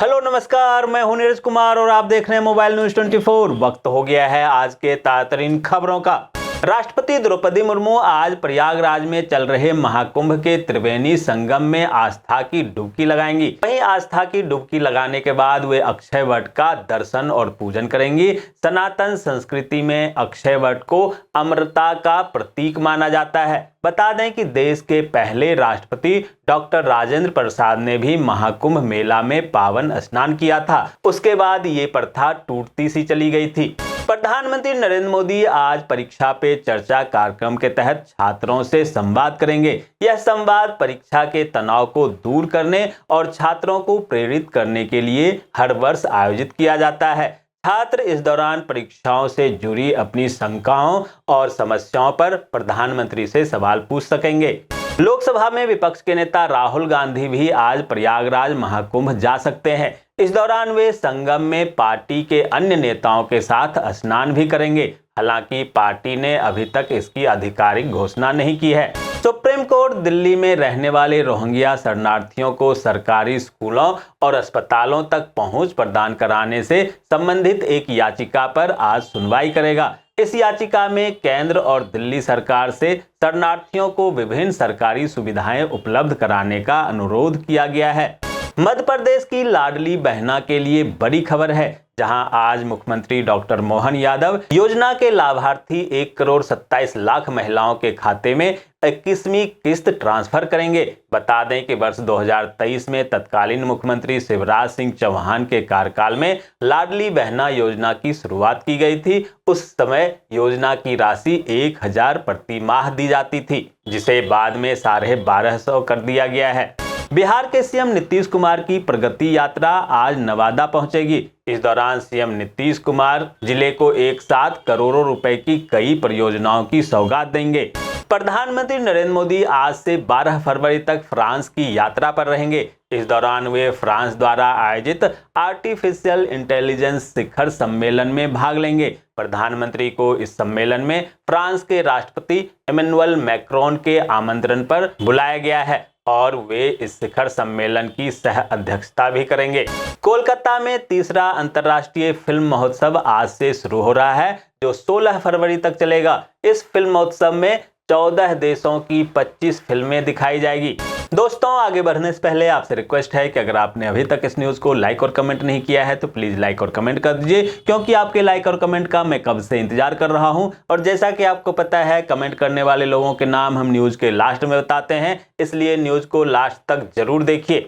Hello नमस्कार, मैं हूं नीरज कुमार और आप देख रहे हैं मोबाइल न्यूज 24। वक्त हो गया है आज के ताज़ा खबरों का। राष्ट्रपति द्रौपदी मुर्मू आज प्रयागराज में चल रहे महाकुंभ के त्रिवेणी संगम में आस्था की डुबकी लगाएंगी। वहीं आस्था की डुबकी लगाने के बाद वे अक्षय वट का दर्शन और पूजन करेंगी। सनातन संस्कृति में अक्षय वट को अमरता का प्रतीक माना जाता है। बता दें कि देश के पहले राष्ट्रपति डॉक्टर राजेंद्र प्रसाद ने भी महाकुंभ मेला में पावन स्नान किया था। उसके बाद ये प्रथा टूटती सी चली गई थी। प्रधानमंत्री नरेंद्र मोदी आज परीक्षा पे चर्चा कार्यक्रम के तहत छात्रों से संवाद करेंगे। यह संवाद परीक्षा के तनाव को दूर करने और छात्रों को प्रेरित करने के लिए हर वर्ष आयोजित किया जाता है। छात्र इस दौरान परीक्षाओं से जुड़ी अपनी शंकाओं और समस्याओं पर प्रधानमंत्री से सवाल पूछ सकेंगे। लोकसभा में विपक्ष के नेता राहुल गांधी भी आज प्रयागराज महाकुंभ जा सकते हैं। इस दौरान वे संगम में पार्टी के अन्य नेताओं के साथ स्नान भी करेंगे। हालांकि पार्टी ने अभी तक इसकी आधिकारिक घोषणा नहीं की है। सुप्रीम कोर्ट दिल्ली में रहने वाले रोहिंग्या शरणार्थियों को सरकारी स्कूलों और अस्पतालों तक पहुंच प्रदान कराने से संबंधित एक याचिका पर आज सुनवाई करेगा। इस याचिका में केंद्र और दिल्ली सरकार से शरणार्थियों को विभिन्न सरकारी सुविधाएं उपलब्ध कराने का अनुरोध किया गया है। मध्य प्रदेश की लाडली बहना के लिए बड़ी खबर है, जहां आज मुख्यमंत्री डॉक्टर मोहन यादव योजना के लाभार्थी 1,27,00,000 महिलाओं के खाते में 21वीं किस्त ट्रांसफर करेंगे। बता दें कि वर्ष 2023 में तत्कालीन मुख्यमंत्री शिवराज सिंह चौहान के कार्यकाल में लाडली बहना योजना की शुरुआत की गई थी। उस समय योजना की राशि 1,000 प्रति माह दी जाती थी, जिसे बाद में 1250 कर दिया गया है। बिहार के सीएम नीतीश कुमार की प्रगति यात्रा आज नवादा पहुंचेगी। इस दौरान सीएम नीतीश कुमार जिले को एक साथ करोड़ों रुपए की कई परियोजनाओं की सौगात देंगे। प्रधानमंत्री नरेंद्र मोदी आज से 12 फरवरी तक फ्रांस की यात्रा पर रहेंगे। इस दौरान वे फ्रांस द्वारा आयोजित आर्टिफिशियल इंटेलिजेंस शिखर सम्मेलन में भाग लेंगे। प्रधानमंत्री को इस सम्मेलन में फ्रांस के राष्ट्रपति इमैनुअल मैक्रोन के आमंत्रण पर बुलाया गया है और वे इस शिखर सम्मेलन की सह अध्यक्षता भी करेंगे। कोलकाता में तीसरा अंतर्राष्ट्रीय फिल्म महोत्सव आज से शुरू हो रहा है, जो 16 फरवरी तक चलेगा। इस फिल्म महोत्सव में 14 देशों की 25 फिल्में दिखाई जाएगी। दोस्तों, आगे बढ़ने से पहले आपसे रिक्वेस्ट है कि अगर आपने अभी तक इस न्यूज को लाइक और कमेंट नहीं किया है तो प्लीज लाइक और कमेंट कर दीजिए, क्योंकि आपके लाइक और कमेंट का मैं कब से इंतजार कर रहा हूं। और जैसा कि आपको पता है, कमेंट करने वाले लोगों के नाम हम न्यूज के लास्ट में बताते हैं, इसलिए न्यूज को लास्ट तक जरूर देखिए।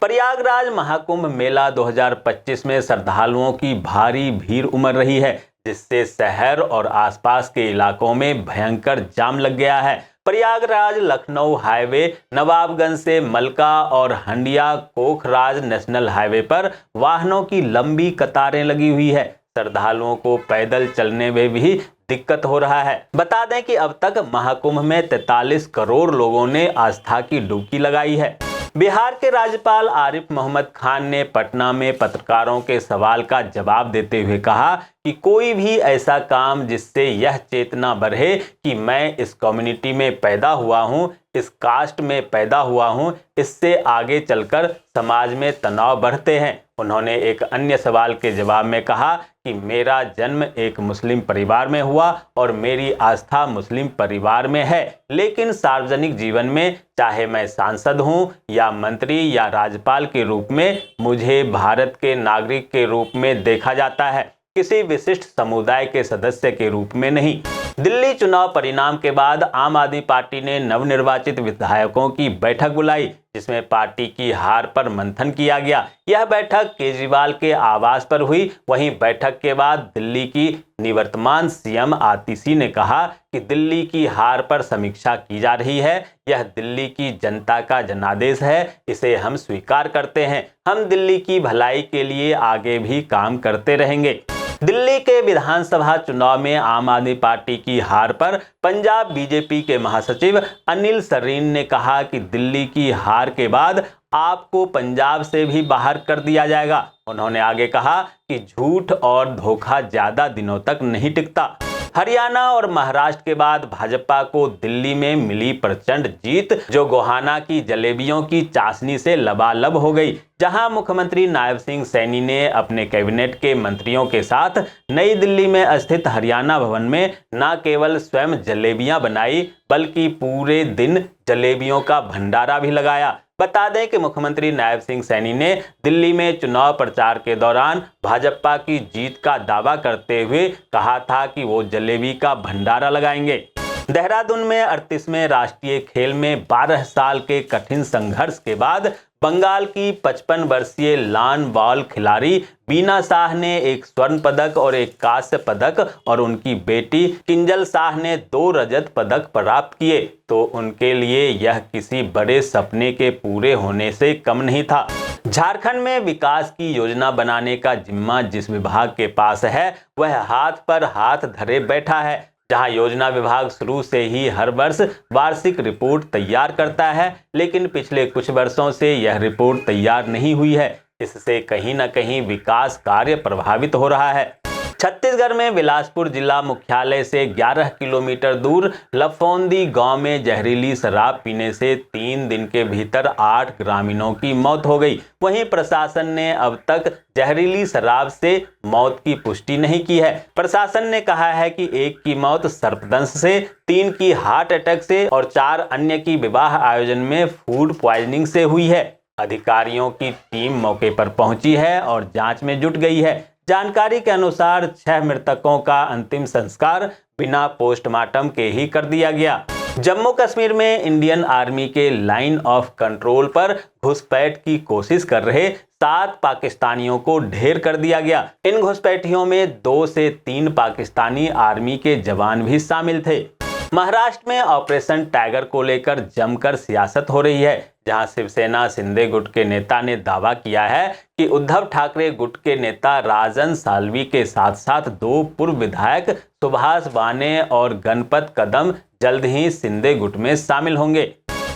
प्रयागराज महाकुंभ मेला 2025 में श्रद्धालुओं की भारी भीड़ उमड़ रही है, जिससे शहर और आसपास के इलाकों में भयंकर जाम लग गया है। प्रयागराज लखनऊ हाईवे, नवाबगंज से मलका और हंडिया कोखराज नेशनल हाईवे पर वाहनों की लंबी कतारें लगी हुई है। श्रद्धालुओं को पैदल चलने में भी दिक्कत हो रहा है। बता दें कि अब तक महाकुंभ में 43 करोड़ लोगों ने आस्था की डुबकी लगाई है। बिहार के राज्यपाल आरिफ मोहम्मद खान ने पटना में पत्रकारों के सवाल का जवाब देते हुए कहा कि कोई भी ऐसा काम जिससे यह चेतना बढ़े कि मैं इस कम्युनिटी में पैदा हुआ हूं, इस कास्ट में पैदा हुआ हूं, इससे आगे चलकर समाज में तनाव बढ़ते हैं। उन्होंने एक अन्य सवाल के जवाब में कहा कि मेरा जन्म एक मुस्लिम परिवार में हुआ और मेरी आस्था मुस्लिम परिवार में है, लेकिन सार्वजनिक जीवन में चाहे मैं सांसद हूं या मंत्री या राज्यपाल के रूप में, मुझे भारत के नागरिक के रूप में देखा जाता है, किसी विशिष्ट समुदाय के सदस्य के रूप में नहीं। दिल्ली चुनाव परिणाम के बाद आम आदमी पार्टी ने नवनिर्वाचित विधायकों की बैठक बुलाई, जिसमें पार्टी की हार पर मंथन किया गया। यह बैठक केजरीवाल के आवास पर हुई। वहीं बैठक के बाद दिल्ली की निवर्तमान सीएम आतिशी ने कहा कि दिल्ली की हार पर समीक्षा की जा रही है। यह दिल्ली की जनता का जनादेश है, इसे हम स्वीकार करते हैं। हम दिल्ली की भलाई के लिए आगे भी काम करते रहेंगे। दिल्ली के विधानसभा चुनाव में आम आदमी पार्टी की हार पर पंजाब बीजेपी के महासचिव अनिल सरीन ने कहा कि दिल्ली की हार के बाद आपको पंजाब से भी बाहर कर दिया जाएगा। उन्होंने आगे कहा कि झूठ और धोखा ज्यादा दिनों तक नहीं टिकता। हरियाणा और महाराष्ट्र के बाद भाजपा को दिल्ली में मिली प्रचंड जीत, जो गोहाना की जलेबियों की चाशनी से लबालब हो गई, जहां मुख्यमंत्री नायब सिंह सैनी ने अपने कैबिनेट के मंत्रियों के साथ नई दिल्ली में स्थित हरियाणा भवन में न केवल स्वयं जलेबियां बनाई, बल्कि पूरे दिन जलेबियों का भंडारा भी लगाया। बता दें कि मुख्यमंत्री नायब सिंह सैनी ने दिल्ली में चुनाव प्रचार के दौरान भाजपा की जीत का दावा करते हुए कहा था कि वो जलेबी का भंडारा लगाएंगे। देहरादून में 38वें राष्ट्रीय खेल में 12 साल के कठिन संघर्ष के बाद बंगाल की 55 वर्षीय लॉन बॉल खिलाड़ी बीना शाह ने एक स्वर्ण पदक और एक कांस्य पदक और उनकी बेटी किंजल शाह ने 2 रजत पदक प्राप्त किए, तो उनके लिए यह किसी बड़े सपने के पूरे होने से कम नहीं था। झारखंड में विकास की योजना बनाने का जिम्मा जिस विभाग के पास है, वह हाथ पर हाथ धरे बैठा है। जहां योजना विभाग शुरू से ही हर वर्ष वार्षिक रिपोर्ट तैयार करता है, लेकिन पिछले कुछ वर्षों से यह रिपोर्ट तैयार नहीं हुई है। इससे कहीं न कहीं विकास कार्य प्रभावित हो रहा है। छत्तीसगढ़ में बिलासपुर जिला मुख्यालय से 11 किलोमीटर दूर लफोंदी गांव में जहरीली शराब पीने से 3 दिन के भीतर 8 ग्रामीणों की मौत हो गई। वहीं प्रशासन ने अब तक जहरीली शराब से मौत की पुष्टि नहीं की है। प्रशासन ने कहा है कि 1 की मौत सर्पदंश से, 3 की हार्ट अटैक से और 4 अन्य की विवाह आयोजन में फूड प्वाइजनिंग से हुई है। अधिकारियों की टीम मौके पर पहुंची है और जांच में जुट गई है। जानकारी के अनुसार 6 मृतकों का अंतिम संस्कार बिना पोस्टमार्टम के ही कर दिया गया। जम्मू कश्मीर में इंडियन आर्मी के लाइन ऑफ कंट्रोल पर घुसपैठ की कोशिश कर रहे 7 पाकिस्तानियों को ढेर कर दिया गया। इन घुसपैठियों में 2 से 3 पाकिस्तानी आर्मी के जवान भी शामिल थे। महाराष्ट्र में ऑपरेशन टाइगर को लेकर जमकर सियासत हो रही है, जहां शिवसेना शिंदे गुट के नेता ने दावा किया है कि उद्धव ठाकरे गुट के नेता राजन साल्वी के साथ साथ 2 पूर्व विधायक सुभाष बाने और गणपत कदम जल्द ही शिंदे गुट में शामिल होंगे।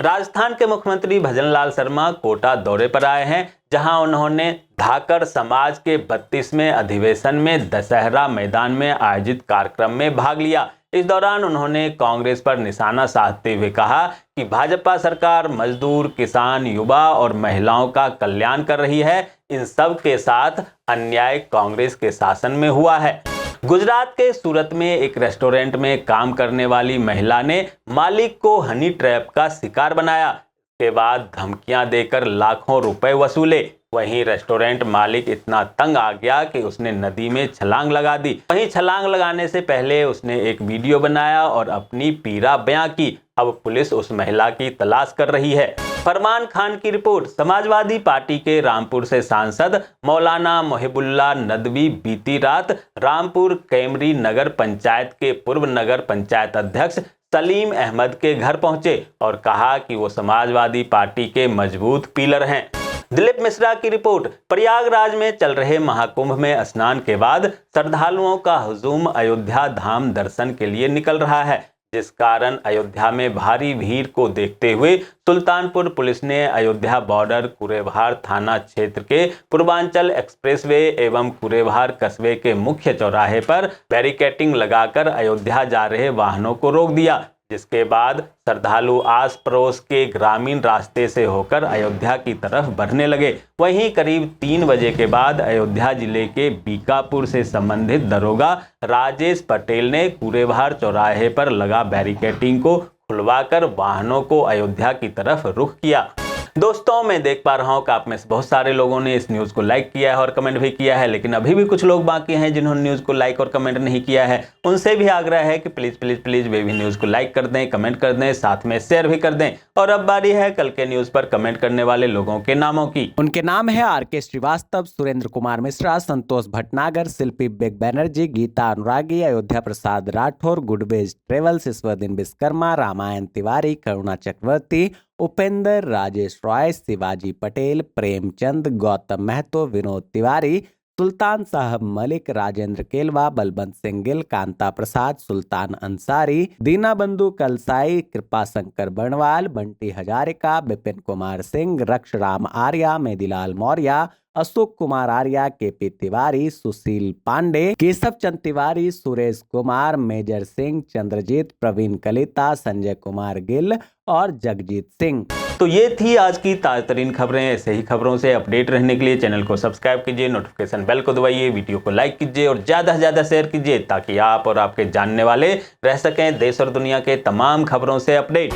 राजस्थान के मुख्यमंत्री भजनलाल शर्मा कोटा दौरे पर आए हैं, जहां उन्होंने धाकर समाज के 32वें अधिवेशन में दशहरा मैदान में आयोजित कार्यक्रम में भाग लिया। इस दौरान उन्होंने कांग्रेस पर निशाना साधते हुए कहा कि भाजपा सरकार मजदूर, किसान, युवा और महिलाओं का कल्याण कर रही है। इन सब के साथ अन्याय कांग्रेस के शासन में हुआ है। गुजरात के सूरत में एक रेस्टोरेंट में काम करने वाली महिला ने मालिक को हनी ट्रैप का शिकार बनाया। इसके बाद धमकियां देकर लाखों रुपए वसूले। वहीं रेस्टोरेंट मालिक इतना तंग आ गया कि उसने नदी में छलांग लगा दी। वहीं छलांग लगाने से पहले उसने एक वीडियो बनाया और अपनी पीड़ा बयां की। अब पुलिस उस महिला की तलाश कर रही है। फरमान खान की रिपोर्ट। समाजवादी पार्टी के रामपुर से सांसद मौलाना मोहिबुल्लाह नदवी बीती रात रामपुर कैमरी नगर पंचायत के पूर्व नगर पंचायत अध्यक्ष सलीम अहमद के घर पहुंचे और कहा कि वो समाजवादी पार्टी के मजबूत पिलर हैं। दिलीप मिश्रा की रिपोर्ट। प्रयागराज में चल रहे महाकुंभ में स्नान के बाद श्रद्धालुओं का हुजूम अयोध्या धाम दर्शन के लिए निकल रहा है, जिस कारण अयोध्या में भारी भीड़ को देखते हुए सुल्तानपुर पुलिस ने अयोध्या बॉर्डर कुरेभार थाना क्षेत्र के पूर्वांचल एक्सप्रेसवे एवं कुरेभार कस्बे के मुख्य चौराहे पर बैरिकेडिंग लगाकर अयोध्या जा रहे वाहनों को रोक दिया, जिसके बाद श्रद्धालु आस पड़ोस के ग्रामीण रास्ते से होकर अयोध्या की तरफ बढ़ने लगे। वहीं करीब 3 बजे के बाद अयोध्या जिले के बीकापुर से संबंधित दरोगा राजेश पटेल ने कुरेभार चौराहे पर लगा बैरिकेडिंग को खुलवाकर वाहनों को अयोध्या की तरफ रुख किया। दोस्तों, मैं देख पा रहा हूं कि आप में से बहुत सारे लोगों ने इस न्यूज़ को लाइक किया है और कमेंट भी किया है, लेकिन अभी भी कुछ लोग बाकी हैं जिन्होंने न्यूज़ को लाइक और कमेंट नहीं किया है। उनसे भी आग्रह है कि प्लीज़ प्लीज़ प्लीज़ वे भी न्यूज़ को लाइक कर दें, कमेंट कर दें, साथ में शेयर भी कर दें। और अब बारी है कल के न्यूज़ पर कमेंट करने वाले लोगों के नामों की। उनके नाम है RK श्रीवास्तव, सुरेंद्र कुमार मिश्रा, संतोष भटनागर, शिल्पी बेग बैनर्जी, गीता अनुरागी, अयोध्या प्रसाद राठौर, गुडवेज ट्रेवल्स, ईश्वरदीन विश्वकर्मा, रामायण तिवारी, करुणा चक्रवर्ती, उपेंद्र, राजेश रॉय, शिवाजी पटेल, प्रेमचंद, गौतम महतो, विनोद तिवारी, सुल्तान साहब मलिक, राजेंद्र केलवा, बलवंत सिंह गिल, कांता प्रसाद, सुल्तान अंसारी, दीना बंधु कलसाई, कृपा शंकर बर्णवाल, बंटी हजारिका, विपिन कुमार सिंह, रक्षराम आर्या, मेदीलाल मौर्य, अशोक कुमार आर्या, केपी तिवारी, सुशील पांडे, केशव चंद तिवारी, सुरेश कुमार, मेजर सिंह, चंद्रजीत, प्रवीण कलिता, संजय कुमार गिल और जगजीत सिंह। तो ये थी आज की ताजा तरीन खबरें। ऐसे ही खबरों से अपडेट रहने के लिए चैनल को सब्सक्राइब कीजिए, नोटिफिकेशन बेल को दबाइए, वीडियो को लाइक कीजिए और ज़्यादा से ज़्यादा शेयर कीजिए ताकि आप और आपके जानने वाले रह सकें देश और दुनिया के तमाम खबरों से अपडेट।